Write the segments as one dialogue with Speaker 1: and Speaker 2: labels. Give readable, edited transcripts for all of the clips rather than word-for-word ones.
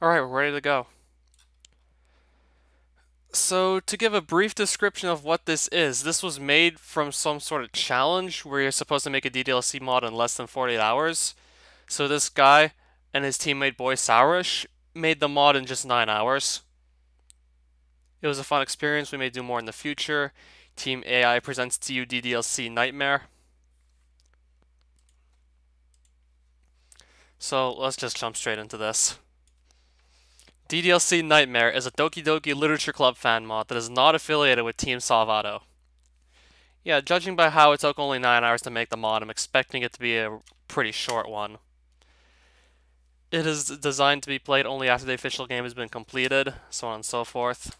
Speaker 1: Alright, we're ready to go. So, to give a brief description of what this was made from some sort of challenge where you're supposed to make a DDLC mod in less than 48 hours. So this guy and his teammate Boy Sourish made the mod in just 9 hours. It was a fun experience, we may do more in the future. Team AI presents to you DDLC Nightmare. So let's just jump straight into this. DDLC Nightmare is a Doki Doki Literature Club fan mod that is not affiliated with Team Salvato. Yeah, judging by how it took only 9 hours to make the mod, I'm expecting it to be a pretty short one. It is designed to be played only after the official game has been completed, so on and so forth.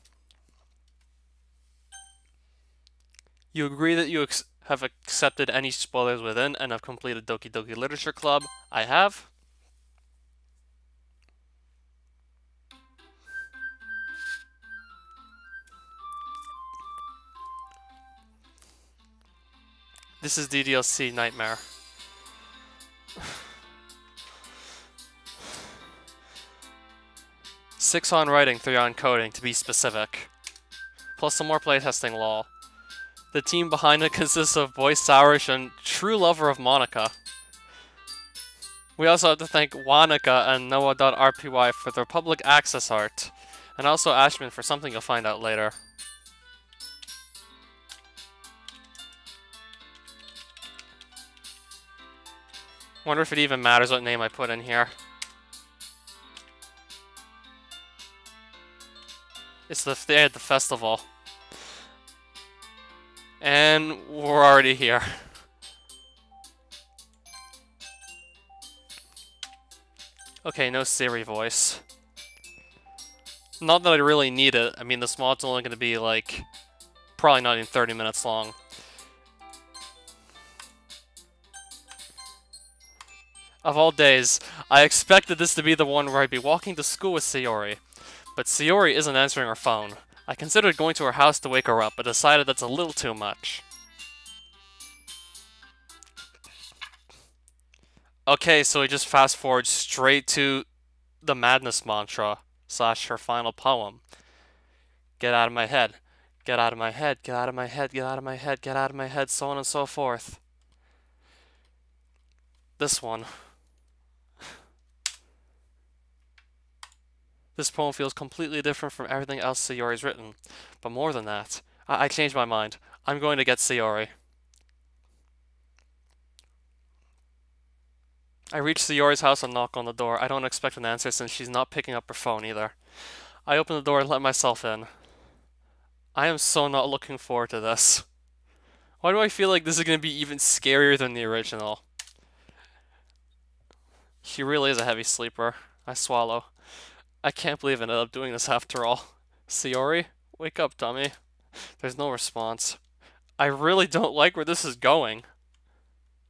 Speaker 1: You agree that you have accepted any spoilers within and have completed Doki Doki Literature Club. I have. This is DDLC Nightmare. Six on writing, 3 on coding, to be specific. Plus some more playtesting lol. The team behind it consists of Boy Sourish and true lover of Monica. We also have to thank Wanika and Noah.rpy for their public access art, and also Ashman for something you'll find out later. Wonder if it even matters what name I put in here. It's the day at the festival. And we're already here. Okay, no Siri voice. Not that I really need it. I mean, this mod's only going to be like, probably not even 30 minutes long. Of all days, I expected this to be the one where I'd be walking to school with Sayori. But Sayori isn't answering her phone. I considered going to her house to wake her up, but decided that's a little too much. Okay, so we just fast forward straight to the madness mantra / her final poem. Get out of my head. Get out of my head. Get out of my head. Get out of my head. Get out of my head. So on and so forth. This one. This poem feels completely different from everything else Sayori's written. But more than that, I changed my mind. I'm going to get Sayori. I reach Sayori's house and knock on the door. I don't expect an answer since she's not picking up her phone either. I open the door and let myself in. I am so not looking forward to this. Why do I feel like this is going to be even scarier than the original? She really is a heavy sleeper. I swallow. I can't believe I ended up doing this after all. Sayori? Wake up, dummy. There's no response. I really don't like where this is going.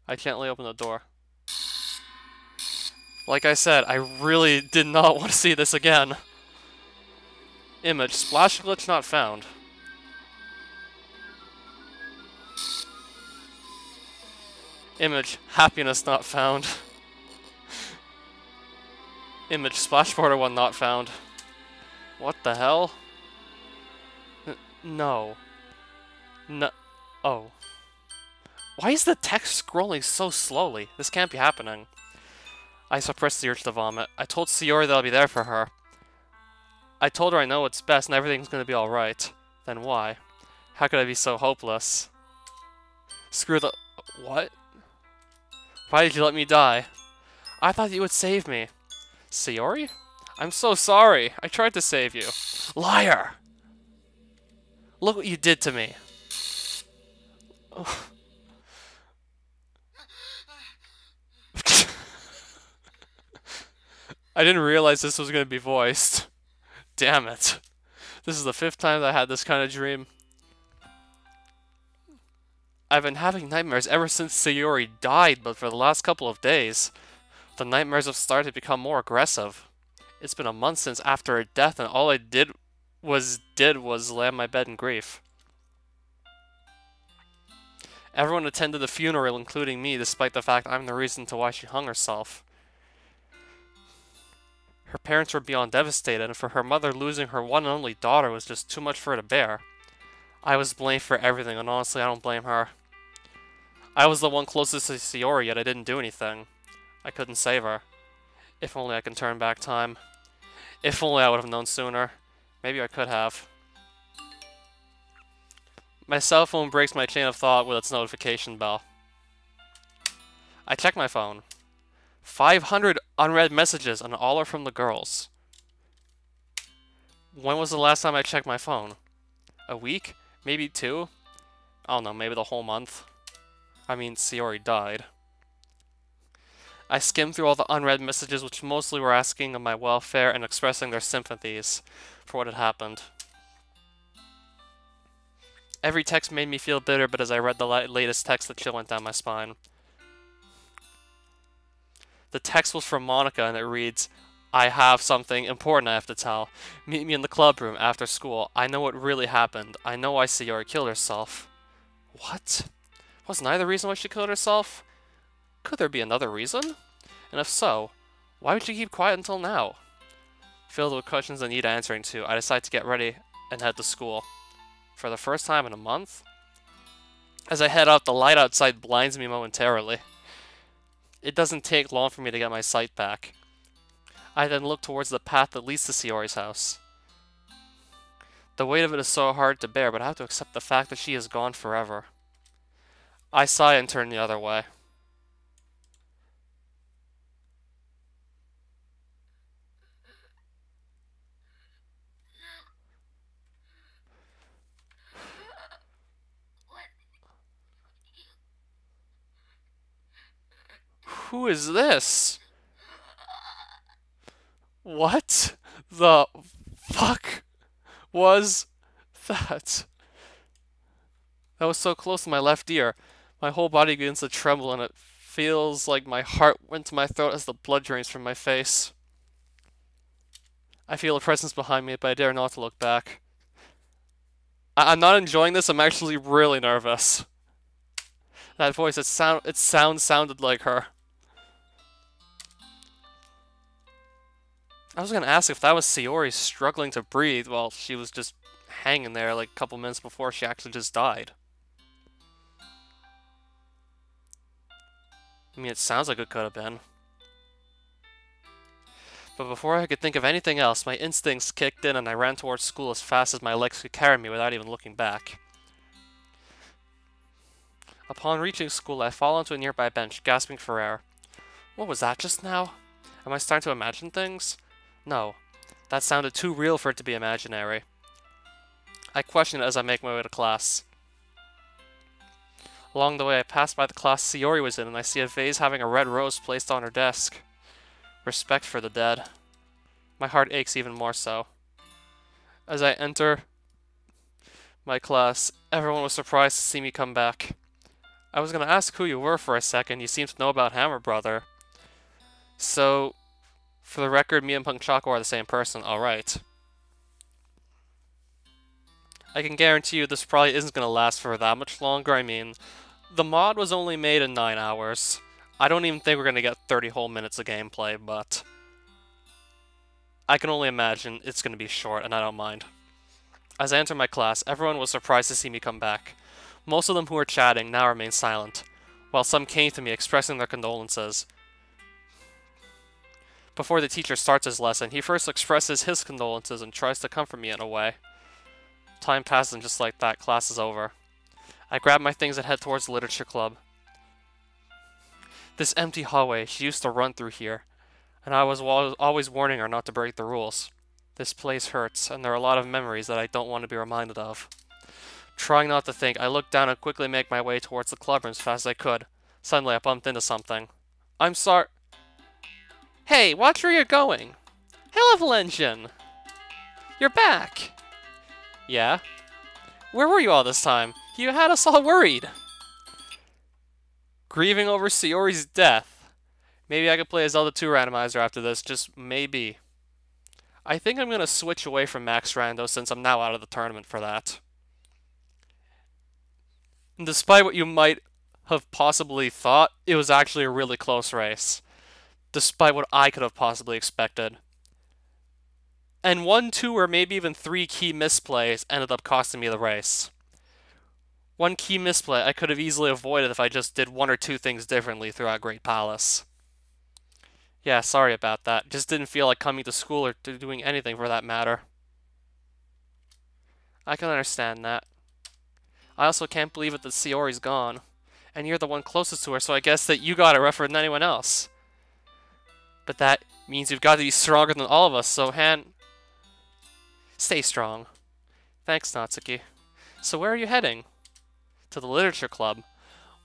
Speaker 1: I gently open the door. Like I said, I really did not want to see this again. Image, splash glitch not found. Image, happiness not found. Image, splash border one not found. What the hell? No. No. Oh. Why is the text scrolling so slowly? This can't be happening. I suppressed the urge to vomit. I told Sayori that I'll be there for her. I told her I know what's best and everything's gonna be alright. Then why? How could I be so hopeless? Screw the... What? Why did you let me die? I thought you would save me. Sayori? I'm so sorry. I tried to save you. Liar! Look what you did to me. Oh. I didn't realize this was going to be voiced. Damn it. This is the 5th time that I had this kind of dream. I've been having nightmares ever since Sayori died, but for the last couple of days, the nightmares have started to become more aggressive. It's been a month since after her death, and all I did was lay on my bed in grief. Everyone attended the funeral, including me, despite the fact I'm the reason to why she hung herself. Her parents were beyond devastated, and for her mother, losing her one and only daughter was just too much for her to bear. I was blamed for everything, and honestly, I don't blame her. I was the one closest to Sayori, yet I didn't do anything. I couldn't save her. If only I can turn back time. If only I would have known sooner. Maybe I could have. My cell phone breaks my chain of thought with its notification bell. I check my phone. 500 unread messages, and all are from the girls. When was the last time I checked my phone? A week? Maybe 2? I don't know, maybe the whole month. I mean, Sayori died. I skimmed through all the unread messages, which mostly were asking of my welfare and expressing their sympathies for what had happened. Every text made me feel bitter, but as I read the latest text, the chill went down my spine. The text was from Monica, and it reads, I have something important I have to tell. Meet me in the club room after school. I know what really happened. I know why Sayori killed herself. What? Wasn't I the reason why she killed herself? Could there be another reason? And if so, why would she keep quiet until now? Filled with questions I need answering to, I decide to get ready and head to school. For the first time in a month? As I head out, the light outside blinds me momentarily. It doesn't take long for me to get my sight back. I then look towards the path that leads to Sayori's house. The weight of it is so hard to bear, but I have to accept the fact that she is gone forever. I sigh and turn the other way. Who is this? What the fuck was that? That was so close to my left ear. My whole body begins to tremble, and it feels like my heart went to my throat as the blood drains from my face. I feel a presence behind me, but I dare not to look back. I'm not enjoying this, I'm actually really nervous. That voice, it sounded like her. I was gonna ask if that was Sayori struggling to breathe while she was just hanging there like a couple minutes before she actually just died. I mean, it sounds like it could have been. But before I could think of anything else, my instincts kicked in and I ran towards school as fast as my legs could carry me without even looking back. Upon reaching school, I fall onto a nearby bench, gasping for air. What was that just now? Am I starting to imagine things? No. That sounded too real for it to be imaginary. I question it as I make my way to class. Along the way, I pass by the class Sayori was in, and I see a vase having a red rose placed on her desk. Respect for the dead. My heart aches even more so. As I enter my class, everyone was surprised to see me come back. I was going to ask who you were for a second. You seem to know about Hammer Brother. So, for the record, me and Punk Choco are the same person. Alright. I can guarantee you this probably isn't going to last for that much longer. I mean, the mod was only made in 9 hours. I don't even think we're going to get 30 whole minutes of gameplay, but I can only imagine it's going to be short, and I don't mind. As I enter my class, everyone was surprised to see me come back. Most of them who were chatting now remain silent, while some came to me expressing their condolences. Before the teacher starts his lesson, he first expresses his condolences and tries to comfort me in a way. Time passes and just like that, class is over. I grab my things and head towards the literature club. This empty hallway, she used to run through here, and I was always warning her not to break the rules. This place hurts, and there are a lot of memories that I don't want to be reminded of. Trying not to think, I looked down and quickly make my way towards the clubroom as fast as I could. Suddenly, I bumped into something. I'm sorry. Hey, watch where you're going. Hey, Level Engine! You're back! Yeah? Where were you all this time? You had us all worried. Grieving over Sayori's death. Maybe I could play a Zelda 2 randomizer after this, just maybe. I think I'm going to switch away from Max Rando since I'm now out of the tournament for that. And despite what you might have possibly thought, it was actually a really close race. Despite what I could have possibly expected. And 1, 2, or maybe even 3 key misplays ended up costing me the race. One key misplay I could have easily avoided if I just did 1 or 2 things differently throughout Great Palace. Yeah, sorry about that. Just didn't feel like coming to school or doing anything for that matter. I can understand that. I also can't believe it that Sayori's gone. And you're the one closest to her, so I guess that you got it rougher than anyone else. But that means you've got to be stronger than all of us, so stay strong. Thanks, Natsuki. So where are you heading? To the Literature Club.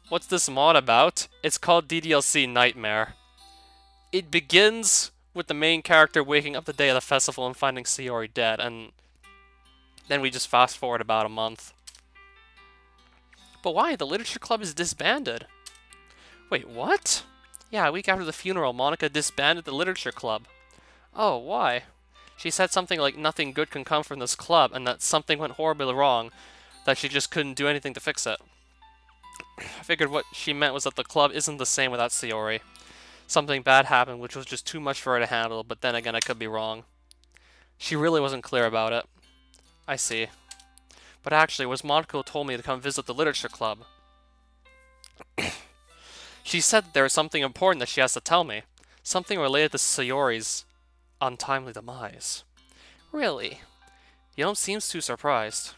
Speaker 1: What's this mod about? It's called DDLC Nightmare. It begins with the main character waking up the day of the festival and finding Sayori dead, and then we just fast forward about a month. But why? The Literature Club is disbanded. Wait, what? Yeah, a week after the funeral, Monica disbanded the Literature Club. Oh, why? She said something like nothing good can come from this club, and that something went horribly wrong, that she just couldn't do anything to fix it. I figured what she meant was that the club isn't the same without Sayori. Something bad happened, which was just too much for her to handle, but then again, I could be wrong. She really wasn't clear about it. I see. But actually, it was Monica who told me to come visit the Literature Club. She said that there was something important that she has to tell me. Something related to Sayori's untimely demise. Really? You don't seem too surprised.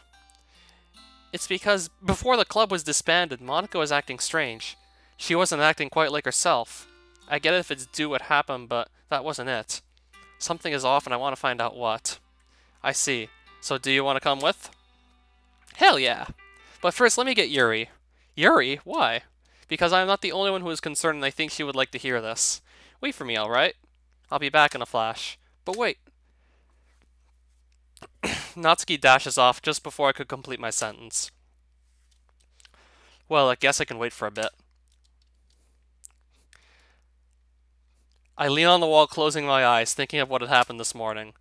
Speaker 1: It's because before the club was disbanded, Monica was acting strange. She wasn't acting quite like herself. I get it if it's due what happened, but that wasn't it. Something is off and I want to find out what. I see. So do you want to come with? Hell yeah! But first, let me get Yuri. Yuri? Why? Because I'm not the only one who is concerned and I think she would like to hear this. Wait for me, alright? I'll be back in a flash. But wait. Natsuki dashes off just before I could complete my sentence. Well, I guess I can wait for a bit. I lean on the wall, closing my eyes, thinking of what had happened this morning.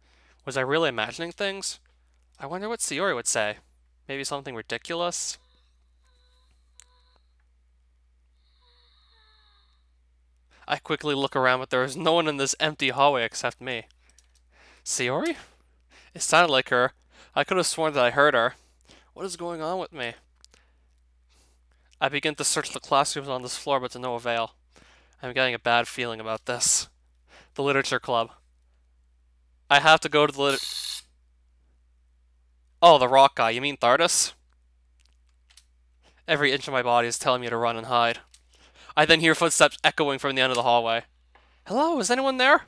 Speaker 1: Was I really imagining things? I wonder what Sayori would say. Maybe something ridiculous? I quickly look around, but there is no one in this empty hallway except me. Sayori? It sounded like her. I could have sworn that I heard her. What is going on with me? I begin to search the classrooms on this floor, but to no avail. I'm getting a bad feeling about this. The Literature Club. I have to go to the Oh, the rock guy. You mean Thardus? Every inch of my body is telling me to run and hide. I then hear footsteps echoing from the end of the hallway. Hello, is anyone there?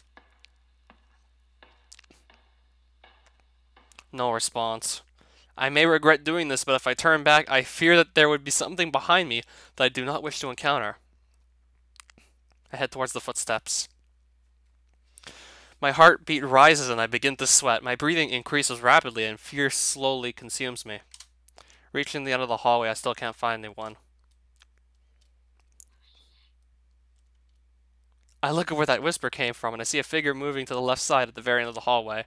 Speaker 1: No response. I may regret doing this, but if I turn back, I fear that there would be something behind me that I do not wish to encounter. I head towards the footsteps. My heartbeat rises and I begin to sweat. My breathing increases rapidly and fear slowly consumes me. Reaching the end of the hallway, I still can't find anyone. I look at where that whisper came from and I see a figure moving to the left side at the very end of the hallway.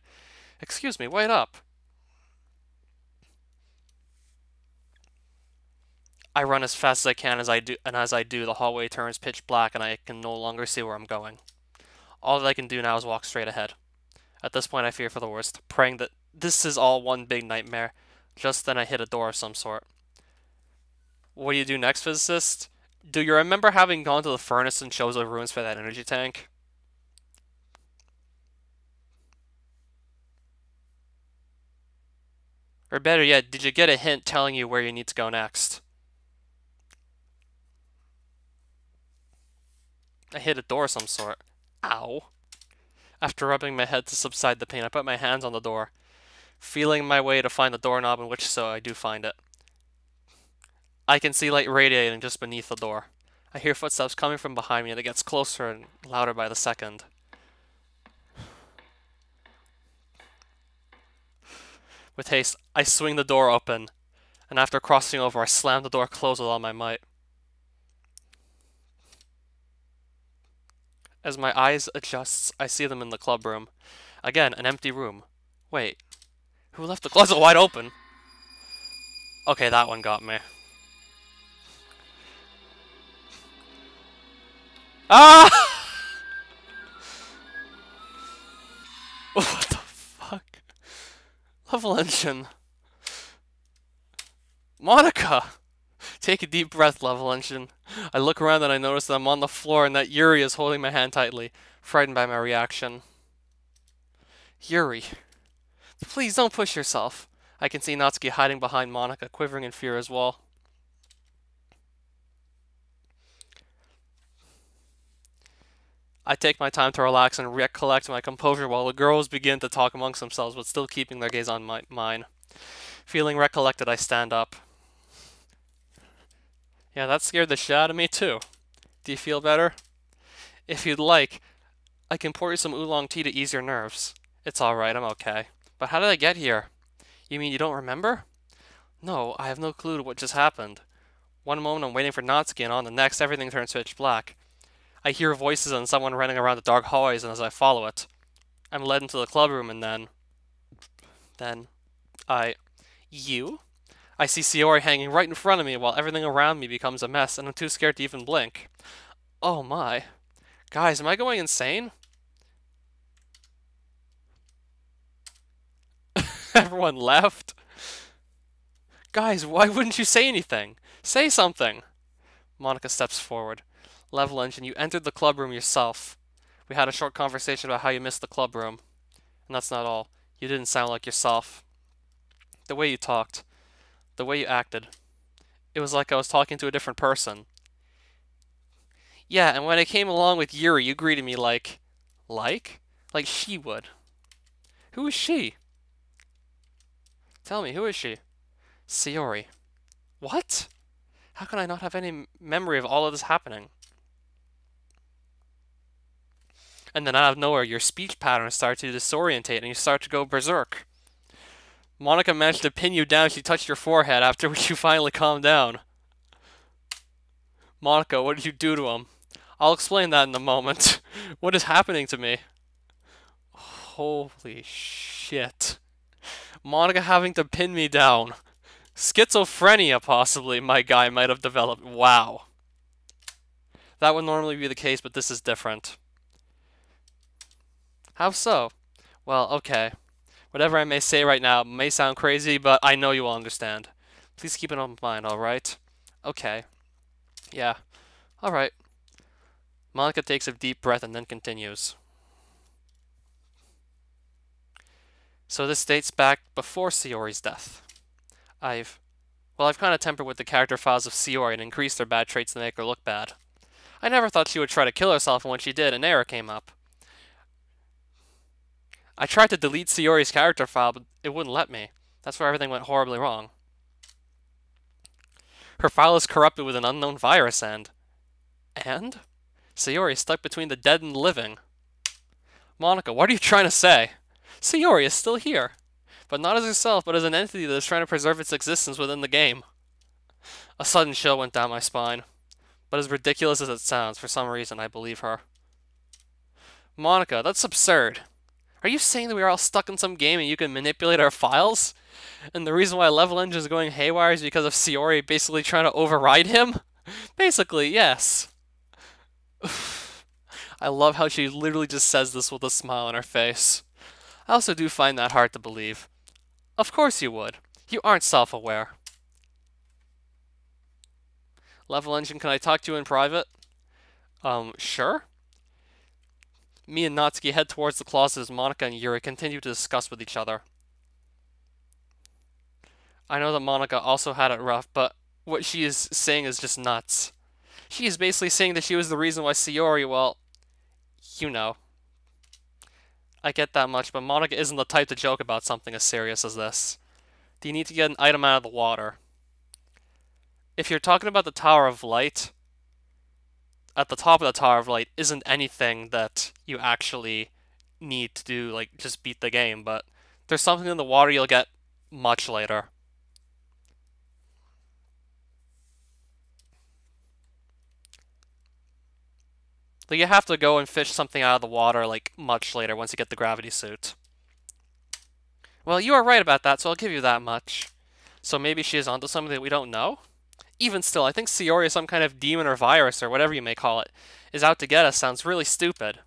Speaker 1: Excuse me, wait up. I run as fast as I can and as I do, the hallway turns pitch black and I can no longer see where I'm going. All that I can do now is walk straight ahead. At this point I fear for the worst, praying that this is all one big nightmare. Just then I hit a door of some sort. What do you do next, physicist? Do you remember having gone to the furnace and chose the ruins for that energy tank? Or better yet, did you get a hint telling you where you need to go next? I hit a door of some sort. Ow. After rubbing my head to subside the pain, I put my hands on the door, feeling my way to find the doorknob, in which so I do find it. I can see light radiating just beneath the door. I hear footsteps coming from behind me and it gets closer and louder by the second. With haste, I swing the door open, and after crossing over, I slam the door closed with all my might. As my eyes adjusts, I see them in the club room. Again, an empty room. Wait, who left the closet wide open? Okay, that one got me. Ah! What the fuck? Level Engine. Monica! Take a deep breath, Level Engine. I look around and I notice that I'm on the floor and that Yuri is holding my hand tightly, frightened by my reaction. Yuri. Please don't push yourself. I can see Natsuki hiding behind Monica, quivering in fear as well. I take my time to relax and recollect my composure while the girls begin to talk amongst themselves, but still keeping their gaze on mine. Feeling recollected, I stand up. Yeah, that scared the shit out of me too. Do you feel better? If you'd like, I can pour you some oolong tea to ease your nerves. It's alright, I'm okay. But how did I get here? You mean you don't remember? No, I have no clue to what just happened. One moment I'm waiting for Natsuki and on the next everything turns pitch black. I hear voices and someone running around the dark hallways, and as I follow it, I'm led into the club room and then, you? I see Sayori hanging right in front of me while everything around me becomes a mess and I'm too scared to even blink. Oh my. Guys, am I going insane? Everyone left? Guys, why wouldn't you say anything? Say something! Monica steps forward. Level Engine, you entered the club room yourself. We had a short conversation about how you missed the club room. And that's not all. You didn't sound like yourself. The way you talked. The way you acted. It was like I was talking to a different person. Yeah, and when I came along with Yuri, you greeted me like... Like? Like she would. Who is she? Tell me, who is she? Sayori. What? How can I not have any memory of all of this happening? And then out of nowhere, your speech patterns start to disorientate and you start to go berserk. Monica managed to pin you down. She touched your forehead, after which you finally calmed down. Monica, what did you do to him? I'll explain that in a moment. What is happening to me? Holy shit. Monica having to pin me down. Schizophrenia, possibly, my guy might have developed. Wow. That would normally be the case, but this is different. How so? Well, okay. Whatever I may say right now may sound crazy, but I know you will understand. Please keep it in mind, alright? Okay. Yeah. Alright. Monica takes a deep breath and then continues. So this dates back before Sayori's death. I've kind of tempered with the character files of Sayori and increased her bad traits to make her look bad. I never thought she would try to kill herself, and when she did, an error came up. I tried to delete Sayori's character file, but it wouldn't let me. That's where everything went horribly wrong. Her file is corrupted with an unknown virus and... Sayori is stuck between the dead and the living. Monica, what are you trying to say? Sayori is still here. But not as herself, but as an entity that is trying to preserve its existence within the game. A sudden chill went down my spine. But as ridiculous as it sounds, for some reason I believe her. Monica, that's absurd. Are you saying that we are all stuck in some game and you can manipulate our files? And the reason why Level Engine is going haywire is because of Sayori basically trying to override him? Basically, yes. I love how she literally just says this with a smile on her face. I also do find that hard to believe. Of course you would. You aren't self-aware. Level Engine, can I talk to you in private? Sure? Me and Natsuki head towards the closet as Monica and Yuri continue to discuss with each other. I know that Monica also had it rough, but what she is saying is just nuts. She is basically saying that she was the reason why Sayori, well, you know. I get that much, but Monica isn't the type to joke about something as serious as this. Do you need to get an item out of the water? If you're talking about the Tower of Light, at the top of the Tower of Light isn't anything that you actually need to do, like, just beat the game, but there's something in the water you'll get much later. Like, you have to go and fish something out of the water, like, much later once you get the gravity suit. Well, you are right about that, so I'll give you that much. So maybe she is onto something that we don't know? Even still, I think Sayori is some kind of demon or virus, or whatever you may call it, is out to get us sounds really stupid.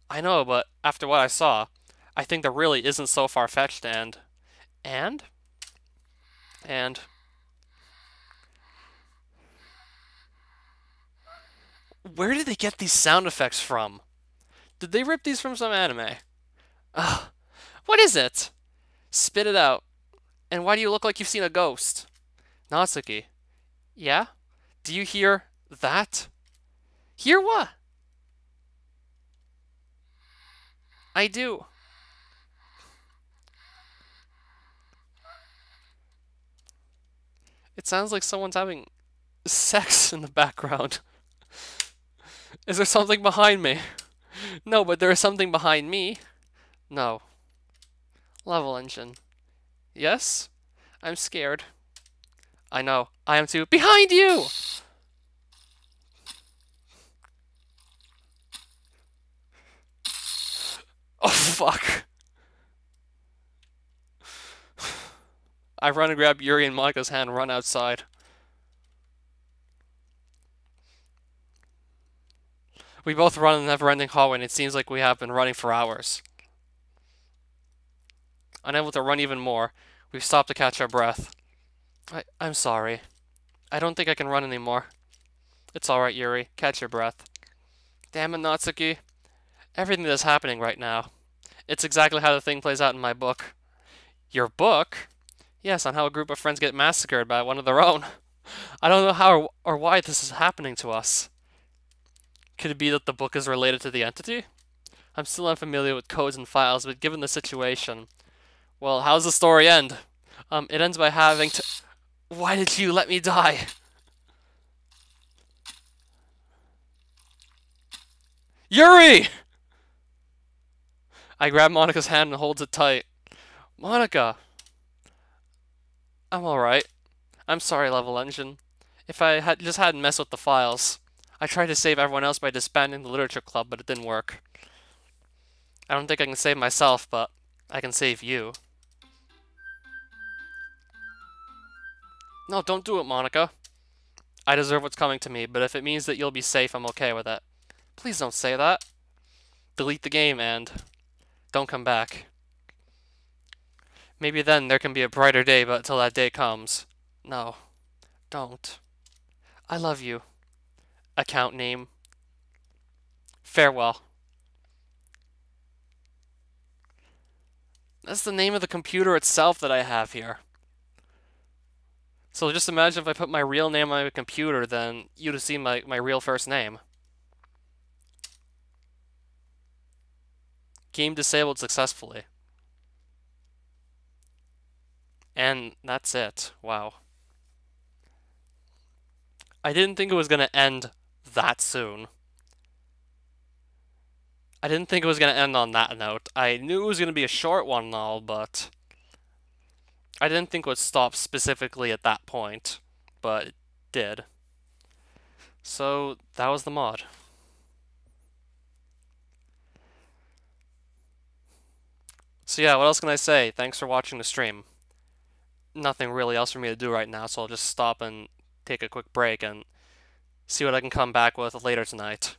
Speaker 1: I know, but after what I saw, I think that really isn't so far-fetched, and And? And... Where did they get these sound effects from? Did they rip these from some anime? Ugh. What is it? Spit it out. And why do you look like you've seen a ghost? Natsuki. Yeah? Do you hear that? Hear what? I do. It sounds like someone's having sex in the background. Is there something behind me? No, but there is something behind me. No. Level engine. Yes? I'm scared. I know. I am too. Behind you! Oh, fuck. I run and grab Yuri and Monika's hand and run outside. We both run in the never-ending hallway, and it seems like we have been running for hours. Unable to run even more, we've stopped to catch our breath. I'm sorry. I don't think I can run anymore. It's alright, Yuri. Catch your breath. Damn it, Natsuki. Everything that's happening right now. It's exactly how the thing plays out in my book. Your book? Yes, on how a group of friends get massacred by one of their own. I don't know how or why this is happening to us. Could it be that the book is related to the entity? I'm still unfamiliar with codes and files, but given the situation... Well, how's the story end? It ends by having to... Why did you let me die? Yuri! I grab Monika's hand and holds it tight. Monika! I'm alright. I'm sorry, Level Engine. If I hadn't messed with the files. I tried to save everyone else by disbanding the literature club, but it didn't work. I don't think I can save myself, but I can save you. No, don't do it, Monika. I deserve what's coming to me, but if it means that you'll be safe, I'm okay with it. Please don't say that. Delete the game and don't come back. Maybe then there can be a brighter day, but until that day comes. No. Don't. I love you. Account name. Farewell. That's the name of the computer itself that I have here. So just imagine if I put my real name on my computer, then you'd have seen my real first name. Game disabled successfully. And that's it. Wow. I didn't think it was going to end that soon. I didn't think it was going to end on that note. I knew it was going to be a short one and all, but I didn't think it would stop specifically at that point, but it did. So that was the mod. So yeah, what else can I say? Thanks for watching the stream. Nothing really else for me to do right now, so I'll just stop and take a quick break and see what I can come back with later tonight.